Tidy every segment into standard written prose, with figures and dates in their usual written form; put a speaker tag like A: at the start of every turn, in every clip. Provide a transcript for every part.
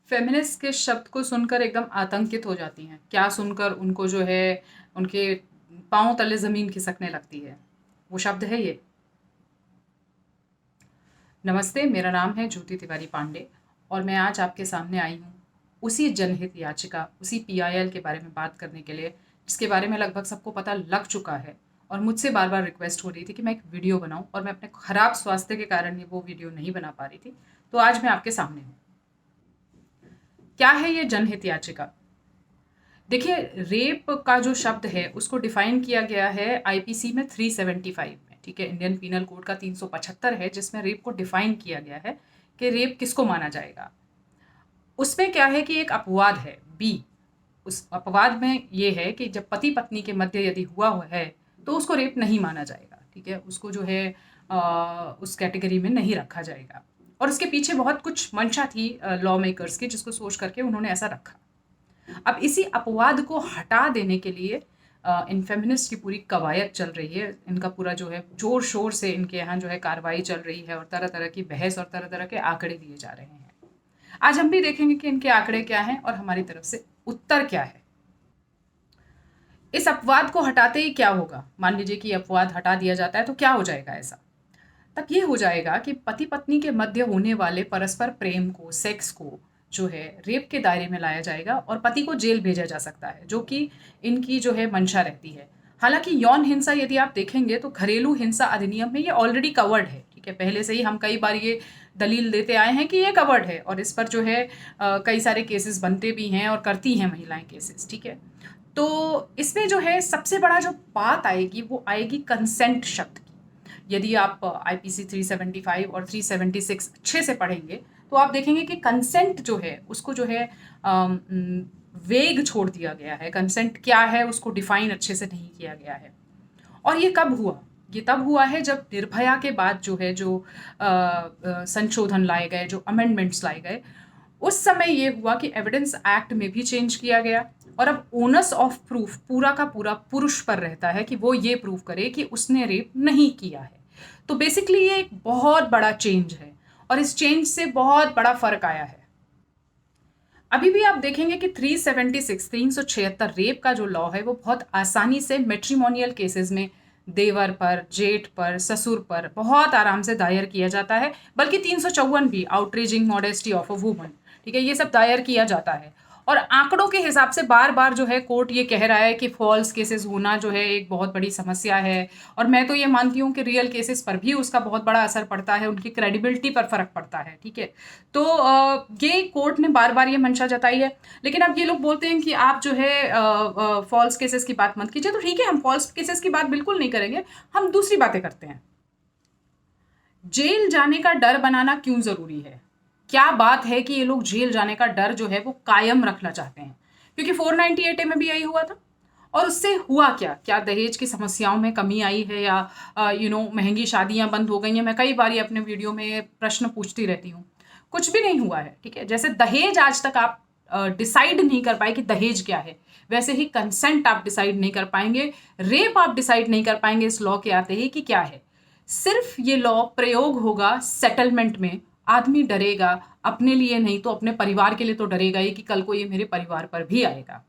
A: Feminist के शब्द को सुनकर एकदम आतंकित हो जाती हैं। क्या सुनकर उनको जो है उनके पाँव तले ज़मीन खिसकने लगती है। वो शब्द है ये। नमस्ते, मेरा नाम है ज्योति तिवारी पांडे और मैं आज आपके सामने आई हूँ उसी जनहित याचिका, उसी पीआईएल के बारे में बात करने के लिए, जिसके बारे में लगभग सबको पता लग चुका है। और मुझसे बार बार रिक्वेस्ट हो रही थी कि मैं एक वीडियो बनाऊं, और मैं अपने खराब स्वास्थ्य के कारण वो वीडियो नहीं बना पा रही थी। तो आज मैं आपके सामने हूँ। क्या है ये जनहित याचिका? देखिए, रेप का जो शब्द है उसको डिफाइन किया गया है आईपीसी में 375 में। ठीक है, इंडियन पीनल कोड का 375 है, जिसमें रेप को डिफाइन किया गया है कि रेप किसको माना जाएगा। उसमें क्या है कि एक अपवाद है बी। उस अपवाद में ये है कि जब पति पत्नी के मध्य यदि हुआ है तो उसको रेप नहीं माना जाएगा। ठीक है, उसको जो है उस कैटेगरी में नहीं रखा जाएगा। और उसके पीछे बहुत कुछ मंशा थी लॉ मेकर्स की, जिसको सोच करके उन्होंने ऐसा रखा। अब इसी अपवाद को हटा देने के लिए इन फेमिनिस्ट की पूरी कवायद चल रही है। इनका पूरा जो है जोर शोर से इनके यहाँ जो है कार्रवाई चल रही है, और तरह तरह की बहस और तरह तरह के आंकड़े दिए जा रहे हैं। आज हम भी देखेंगे कि इनके आंकड़े क्या हैं और हमारी तरफ से उत्तर क्या है। इस अपवाद को हटाते ही क्या होगा? मान लीजिए कि अपवाद हटा दिया जाता है तो क्या हो जाएगा ऐसा? तब ये हो जाएगा कि पति पत्नी के मध्य होने वाले परस्पर प्रेम को, सेक्स को जो है रेप के दायरे में लाया जाएगा और पति को जेल भेजा जा सकता है, जो कि इनकी जो है मंशा रहती है। हालांकि यौन हिंसा यदि आप देखेंगे तो घरेलू हिंसा अधिनियम में ये ऑलरेडी कवर्ड है। ठीक है, पहले से ही हम कई बार ये दलील देते आए हैं कि ये कवर्ड है, और इस पर जो है कई सारे केसेस बनते भी हैं और करती हैं महिलाएं केसेस। ठीक है, तो इसमें जो है सबसे बड़ा जो बात आएगी वो आएगी कंसेंट शब्द की। यदि आप आईपीसी 375 और 376 अच्छे से पढ़ेंगे तो आप देखेंगे कि कंसेंट जो है उसको जो है वेग छोड़ दिया गया है। कंसेंट क्या है उसको डिफाइन अच्छे से नहीं किया गया है। और ये कब हुआ? ये तब हुआ है जब निर्भया के बाद जो है जो संशोधन लाए गए, जो अमेंडमेंट्स लाए गए, उस समय ये हुआ कि एविडेंस एक्ट में भी चेंज किया गया। और अब ओनस ऑफ प्रूफ पूरा का पूरा पुरुष पर रहता है कि वो ये प्रूव करे कि उसने रेप नहीं किया है। तो बेसिकली ये एक बहुत बड़ा चेंज है, और इस चेंज से बहुत बड़ा फर्क आया है। अभी भी आप देखेंगे कि 376 रेप का जो लॉ है वो बहुत आसानी से मैट्रिमोनियल केसेस में देवर पर, जेठ पर, ससुर पर बहुत आराम से दायर किया जाता है। बल्कि 354 भी, आउटरीजिंग मॉडेस्टी ऑफ अ वुमन, ठीक है, ये सब दायर किया जाता है। और आंकड़ों के हिसाब से बार बार जो है कोर्ट ये कह रहा है कि फॉल्स केसेस होना जो है एक बहुत बड़ी समस्या है। और मैं तो ये मानती हूँ कि रियल केसेस पर भी उसका बहुत बड़ा असर पड़ता है, उनकी क्रेडिबिलिटी पर फर्क पड़ता है। ठीक है, तो ये कोर्ट ने बार बार ये मंशा जताई है। लेकिन अब ये लोग बोलते हैं कि आप जो है फॉल्स केसेस की बात मत कीजिए। तो ठीक है, हम फॉल्स केसेस की बात बिल्कुल नहीं करेंगे, हम दूसरी बातें करते हैं। जेल जाने का डर बनाना क्यों जरूरी है? क्या बात है कि ये लोग जेल जाने का डर जो है वो कायम रखना चाहते हैं? क्योंकि 498A में भी यही हुआ था। और उससे हुआ क्या? क्या दहेज की समस्याओं में कमी आई है, या महंगी शादियां बंद हो गई हैं? मैं कई बार ये अपने वीडियो में प्रश्न पूछती रहती हूँ। कुछ भी नहीं हुआ है। ठीक है, जैसे दहेज आज तक आप डिसाइड नहीं कर पाए कि दहेज क्या है, वैसे ही कंसेंट आप डिसाइड नहीं कर पाएंगे, रेप आप डिसाइड नहीं कर पाएंगे इस लॉ के आते ही कि क्या है। सिर्फ ये लॉ प्रयोग होगा सेटलमेंट में। आदमी डरेगा, अपने लिए नहीं तो अपने परिवार के लिए तो डरेगा ही कि कल को ये मेरे परिवार पर भी आएगा।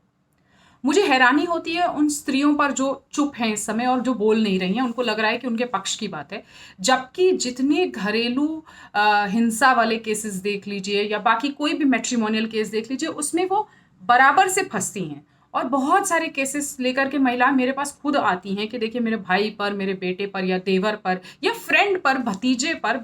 A: मुझे हैरानी होती है उन स्त्रियों पर जो चुप हैं इस समय और जो बोल नहीं रही हैं। उनको लग रहा है कि उनके पक्ष की बात है, जबकि जितने घरेलू हिंसा वाले केसेस देख लीजिए या बाकी कोई भी मैट्रिमोनियल केस देख लीजिए, उसमें वो बराबर से फंसती हैं। और बहुत सारे केसेस लेकर के महिला मेरे पास खुद आती हैं कि देखिए मेरे भाई पर, मेरे बेटे पर, या देवर पर, या फ्रेंड पर, भतीजे पर,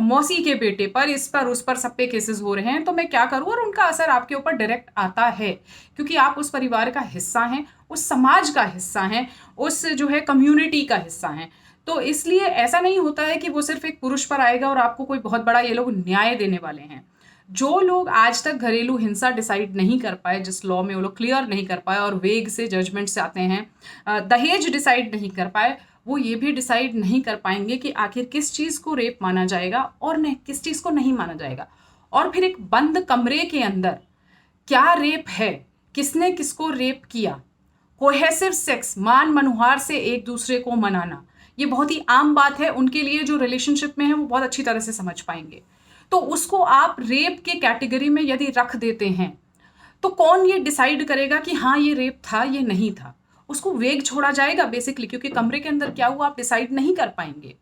A: मौसी के बेटे पर, इस पर उस पर, सब पे केसेस हो रहे हैं, तो मैं क्या करूं? और उनका असर आपके ऊपर डायरेक्ट आता है, क्योंकि आप उस परिवार का हिस्सा हैं, उस समाज का हिस्सा हैं, उस जो है कम्युनिटी का हिस्सा हैं। तो इसलिए ऐसा नहीं होता है कि वो सिर्फ एक पुरुष पर आएगा और आपको कोई बहुत बड़ा ये लोग न्याय देने वाले हैं। जो लोग आज तक घरेलू हिंसा डिसाइड नहीं कर पाए, जिस लॉ में वो लोग क्लियर नहीं कर पाए और वेग से जजमेंट से आते हैं, दहेज डिसाइड नहीं कर पाए, वो ये भी डिसाइड नहीं कर पाएंगे कि आखिर किस चीज़ को रेप माना जाएगा और किस चीज़ को नहीं माना जाएगा। और फिर एक बंद कमरे के अंदर क्या रेप है, किसने किसको रेप किया, कोहेसिव सेक्स, मान मनुहार से एक दूसरे को मनाना, ये बहुत ही आम बात है। उनके लिए जो रिलेशनशिप में है वो बहुत अच्छी तरह से समझ पाएंगे। तो उसको आप रेप के कैटेगरी में यदि रख देते हैं, तो कौन ये डिसाइड करेगा कि हाँ ये रेप था, ये नहीं था? उसको वेग छोड़ा जाएगा बेसिकली, क्योंकि कमरे के अंदर क्या हुआ आप डिसाइड नहीं कर पाएंगे।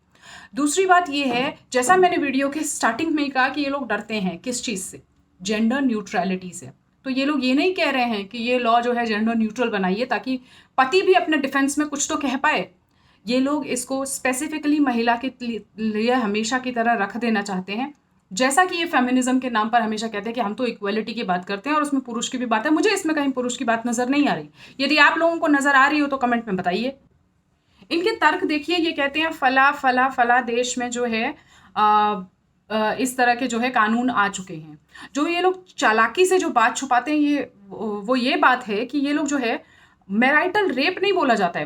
A: दूसरी बात ये है, जैसा मैंने वीडियो के स्टार्टिंग में ही कहा कि ये लोग डरते हैं किस चीज़ से? जेंडर न्यूट्रलिटी से। तो ये लोग ये नहीं कह रहे हैं कि ये लॉ जो है जेंडर न्यूट्रल बनाइए ताकि पति भी अपने डिफेंस में कुछ तो कह पाए। ये लोग इसको स्पेसिफिकली महिला के लिए हमेशा की तरह रख देना चाहते हैं। जैसा कि ये फेमिनिज्म के नाम पर हमेशा कहते हैं कि हम तो इक्वलिटी की बात करते हैं और उसमें पुरुष की भी बात है, मुझे इसमें कहीं पुरुष की बात नज़र नहीं आ रही। यदि आप लोगों को नज़र आ रही हो तो कमेंट में बताइए। इनके तर्क देखिए, ये कहते हैं फला फला फला देश में जो है इस तरह के जो है कानून आ चुके हैं। जो ये लोग चालाकी से जो बात छुपाते हैं, वो ये बात है कि ये लोग जो है, मैराइटल रेप नहीं बोला जाता है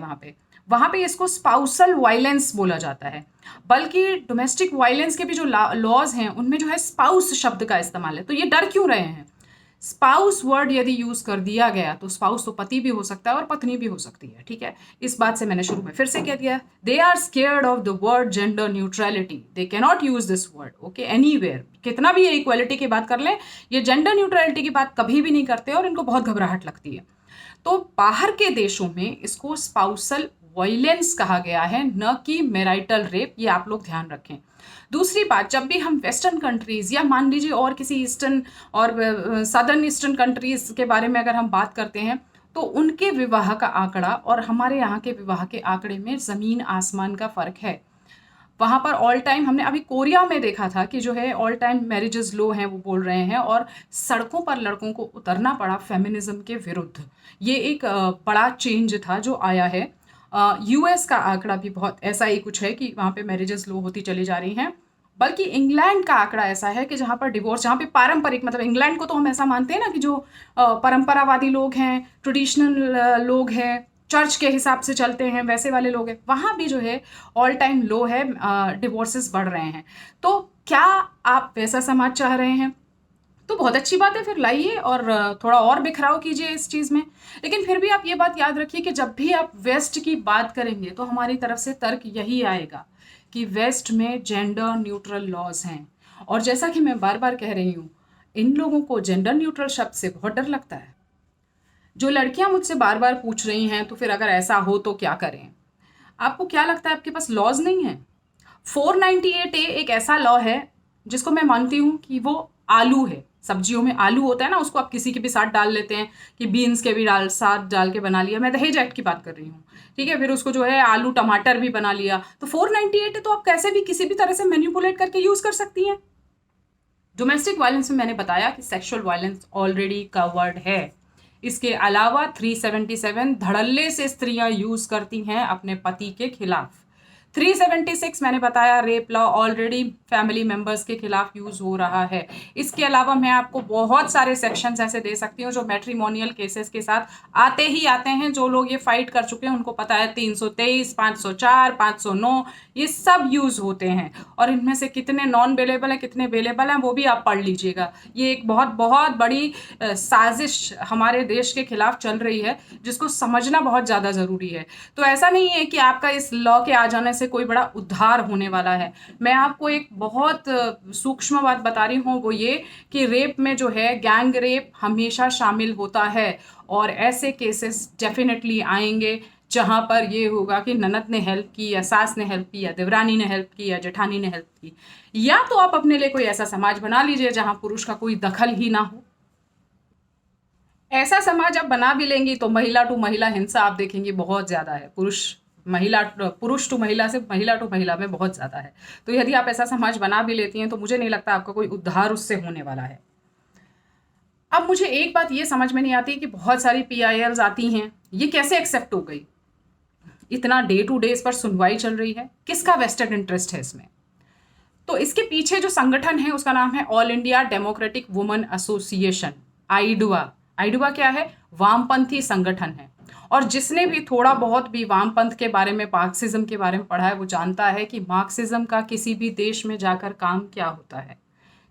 A: वहाँ पे इसको स्पाउसल वायलेंस बोला जाता है। बल्कि डोमेस्टिक वायलेंस के भी जो लॉज हैं उनमें जो है स्पाउस शब्द का इस्तेमाल है। तो ये डर क्यों रहे हैं? स्पाउस वर्ड यदि यूज कर दिया गया तो स्पाउस तो पति भी हो सकता है और पत्नी भी हो सकती है, ठीक है। इस बात से मैंने शुरू में फिर से कह दिया, they are scared of the word gender neutrality, they can not use this word, okay, anywhere. कितना भी ये इक्वालिटी की बात कर लें, ये जेंडर न्यूट्रलिटी की बात कभी भी नहीं करते और इनको बहुत घबराहट लगती है। तो बाहर के देशों में इसको स्पाउसल वायलेंस कहा गया है, न कि मैरिटल रेप, ये आप लोग ध्यान रखें। दूसरी बात, जब भी हम वेस्टर्न कंट्रीज़ या मान लीजिए और किसी ईस्टर्न और सदर्न ईस्टर्न कंट्रीज़ के बारे में अगर हम बात करते हैं, तो उनके विवाह का आंकड़ा और हमारे यहाँ के विवाह के आंकड़े में ज़मीन आसमान का फ़र्क है। वहाँ पर ऑल टाइम, हमने अभी कोरिया में देखा था कि जो है ऑल टाइम मैरिजेस लो हैं, वो बोल रहे हैं, और सड़कों पर लड़कों को उतरना पड़ा फेमिनिज्म के विरुद्ध। ये एक बड़ा चेंज था जो आया है। यूएस का आंकड़ा भी बहुत ऐसा ही कुछ है कि वहाँ पे मैरिजेस लो होती चली जा रही हैं। बल्कि इंग्लैंड का आंकड़ा ऐसा है कि जहाँ पर डिवोर्स, जहाँ पे पारंपरिक, मतलब इंग्लैंड को तो हम ऐसा मानते हैं ना कि जो परंपरावादी लोग हैं, ट्रेडिशनल लोग हैं, चर्च के हिसाब से चलते हैं, वैसे वाले लोग हैं, वहाँ भी जो है ऑल टाइम लो है, डिवोर्सेस बढ़ रहे हैं। तो क्या आप वैसा समाज चाह रहे हैं? तो बहुत अच्छी बात है, फिर लाइए और थोड़ा और बिखराव कीजिए इस चीज़ में। लेकिन फिर भी आप ये बात याद रखिए कि जब भी आप वेस्ट की बात करेंगे तो हमारी तरफ से तर्क यही आएगा कि वेस्ट में जेंडर न्यूट्रल लॉज हैं। और जैसा कि मैं बार बार कह रही हूँ, इन लोगों को जेंडर न्यूट्रल शब्द से बहुत डर लगता है। जो लड़कियां मुझसे बार बार पूछ रही हैं तो फिर अगर ऐसा हो तो क्या करें, आपको क्या लगता है आपके पास लॉज नहीं है? 498A एक ऐसा लॉ है जिसको मैं मानती हूँ कि वो आलू है। सब्जियों में आलू होता है ना, उसको आप किसी के भी साथ डाल लेते हैं, कि बीन्स के भी साथ डाल के बना लिया। मैं दहेज एक्ट की बात कर रही हूँ, ठीक है। फिर उसको जो है आलू टमाटर भी बना लिया, तो 498 है, तो आप कैसे भी किसी भी तरह से मैनिपुलेट करके यूज कर सकती हैं। डोमेस्टिक वायलेंस में मैंने बताया कि सेक्सुअल वायलेंस ऑलरेडी कवर्ड है। इसके अलावा 377 धड़ल्ले से स्त्रियां यूज करती हैं अपने पति के खिलाफ। 376 मैंने बताया rape law already family members के खिलाफ यूज हो रहा है। इसके अलावा मैं आपको बहुत सारे सेक्शंस ऐसे दे सकती हूँ जो मैट्रिमोनियल केसेस के साथ आते ही आते हैं। जो लोग ये फाइट कर चुके हैं उनको पता है, 323, 504, 509, ये सब यूज होते हैं। और इनमें से कितने नॉन अवेलेबल है, कितने अवेलेबल हैं, वो भी आप पढ़ लीजिएगा। ये एक बहुत बहुत बड़ी साजिश हमारे देश के खिलाफ चल रही है, जिसको समझना बहुत ज़्यादा ज़रूरी है। तो ऐसा नहीं है कि आपका इस लॉ के आ जाने से कोई बड़ा उद्धार होने वाला है। मैं आपको एक बहुत सूक्ष्म बात बता रही हूँ, वो ये कि रेप में जो है गैंग रेप हमेशा शामिल होता है, और ऐसे केसेस डेफिनेटली आएंगे जहाँ पर ये होगा कि ननद ने हेल्प की, या सास ने हेल्प की, या देवरानी ने हेल्प की, या जेठानी ने हेल्प की। या तो आप अपने लिए कोई ऐसा समाज बना लीजिए जहाँ पुरुष का कोई दखल ही ना हो। ऐसा समाज आप बना भी लेंगी तो महिला टू महिला हिंसा आप देखेंगे बहुत ज़्यादा है। पुरुष टू महिला से महिला टू महिला में बहुत ज़्यादा है। तो यदि आप ऐसा समाज बना भी लेती हैं तो मुझे नहीं लगता आपका कोई उद्धार उससे होने वाला है। अब मुझे एक बात ये समझ में नहीं आती कि बहुत सारी PILs आती हैं, ये कैसे एक्सेप्ट हो गई? इतना डे टू डे इस पर सुनवाई चल रही है, किसका वेस्टेड इंटरेस्ट है इसमें? तो इसके पीछे जो संगठन है उसका नाम है all India democratic women association, आइडुआ। आइडुआ क्या है? वामपंथी संगठन है। और जिसने भी थोड़ा बहुत भी वामपंथ के बारे में, मार्क्सिज्म के बारे में पढ़ा है, वो जानता है कि मार्क्सिज्म का किसी भी देश में जाकर काम क्या होता है,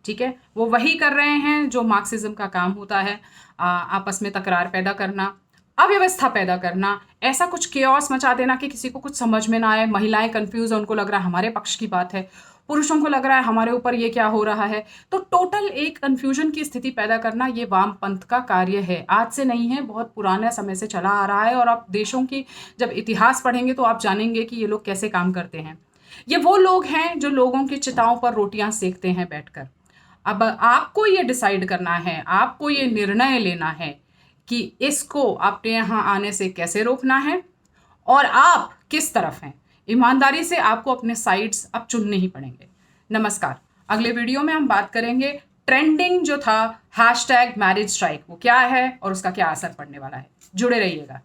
A: ठीक है। वो वही कर रहे हैं जो मार्क्सिज्म का काम होता है, आपस में तकरार पैदा करना, अव्यवस्था पैदा करना, ऐसा कुछ केओस मचा देना कि किसी को कुछ समझ में ना आए, महिलाएं कंफ्यूज है, उनको लग रहा है हमारे पक्ष की बात है। पुरुषों को लग रहा है हमारे ऊपर ये क्या हो रहा है। तो टोटल एक कन्फ्यूजन की स्थिति पैदा करना ये वामपंथ का कार्य है। आज से नहीं है, बहुत पुराने समय से चला आ रहा है। और आप देशों की जब इतिहास पढ़ेंगे तो आप जानेंगे कि ये लोग कैसे काम करते हैं। ये वो लोग हैं जो लोगों की चिताओं पर रोटियां सेकते हैं बैठकर। अब आपको ये डिसाइड करना है, आपको ये निर्णय लेना है कि इसको अपने यहाँ आने से कैसे रोकना है और आप किस तरफ हैं। ईमानदारी से आपको अपने साइड्स अब चुनने ही पड़ेंगे। नमस्कार। अगले वीडियो में हम बात करेंगे ट्रेंडिंग जो था #मैरिज स्ट्राइक, वो क्या है और उसका क्या असर पड़ने वाला है। जुड़े रहिएगा।